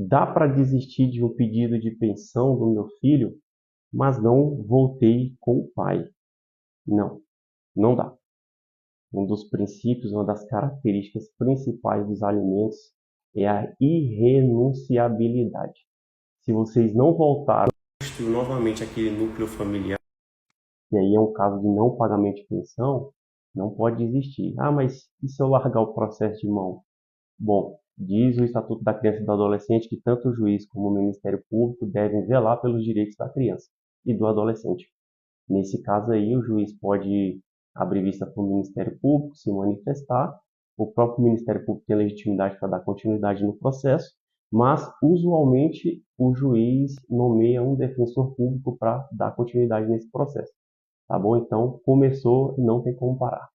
dá para desistir de um pedido de pensão do meu filho, mas não voltei com o pai. Não, não dá. Um dos princípios, uma das características principais dos alimentos é a irrenunciabilidade. Se vocês não voltaram, construir novamente aquele núcleo familiar, e aí é um caso de não pagamento de pensão, não pode existir. Ah, mas e se eu largar o processo de mão? Bom, diz o Estatuto da Criança e do Adolescente que tanto o juiz como o Ministério Público devem velar pelos direitos da criança e do adolescente. Nesse caso aí, o juiz pode abrir vista para o Ministério Público, se manifestar, o próprio Ministério Público tem legitimidade para dar continuidade no processo, mas usualmente o juiz nomeia um defensor público para dar continuidade nesse processo. Tá bom? Então, começou e não tem como parar.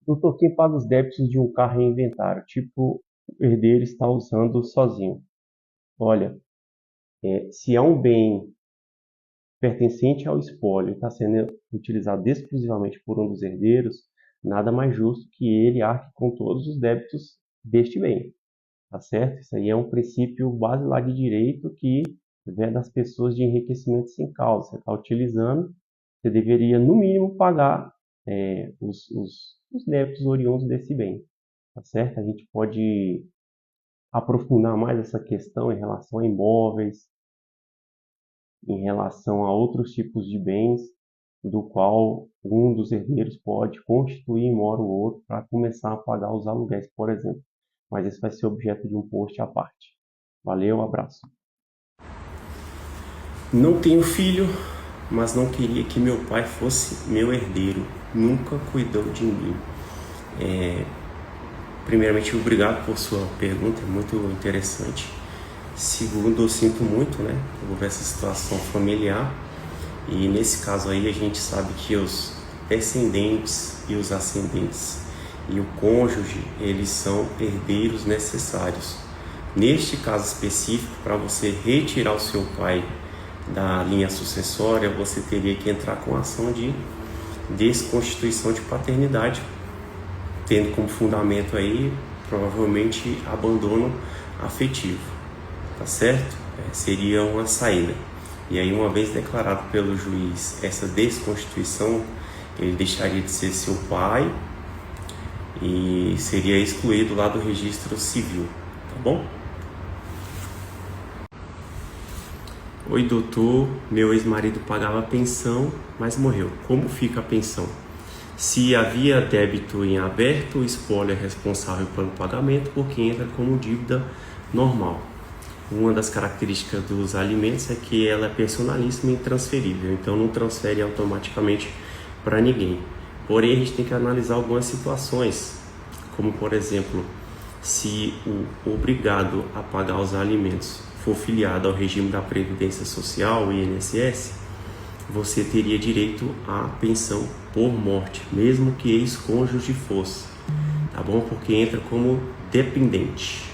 Doutor, quem paga os débitos de um carro em inventário? Tipo, o herdeiro está usando sozinho. Olha, se é um bem pertencente ao espólio e está sendo utilizado exclusivamente por um dos herdeiros, nada mais justo que ele arque com todos os débitos deste bem. Tá certo? Isso aí é um princípio basilar de direito que vem das pessoas de enriquecimento sem causa. Você está utilizando, você deveria, no mínimo, pagar os débitos oriundos desse bem. Tá certo? A gente pode aprofundar mais essa questão em relação a imóveis, em relação a outros tipos de bens, do qual um dos herdeiros pode constituir mora o outro para começar a pagar os aluguéis, por exemplo. Mas isso vai ser objeto de um post à parte. Valeu, abraço. Não tenho filho, mas não queria que meu pai fosse meu herdeiro. Nunca cuidou de mim. Primeiramente, obrigado por sua pergunta, é muito interessante. Segundo, eu sinto muito, por essa situação familiar. E nesse caso aí, a gente sabe que os descendentes e os ascendentes e o cônjuge, eles são herdeiros necessários. Neste caso específico, para você retirar o seu pai da linha sucessória, você teria que entrar com ação de desconstituição de paternidade, tendo como fundamento aí, provavelmente, abandono afetivo, tá certo? Seria uma saída. E aí, uma vez declarado pelo juiz essa desconstituição, ele deixaria de ser seu pai e seria excluído lá do registro civil, tá bom? Oi, doutor, meu ex-marido pagava pensão, mas morreu. Como fica a pensão? Se havia débito em aberto, o espólio é responsável pelo pagamento, porque entra como dívida normal. Uma das características dos alimentos é que ela é personalíssima e intransferível, então não transfere automaticamente para ninguém. Porém, a gente tem que analisar algumas situações, como por exemplo, se o obrigado a pagar os alimentos for filiado ao regime da Previdência Social, o INSS, você teria direito à pensão por morte, mesmo que ex-cônjuge fosse, tá bom? Porque entra como dependente.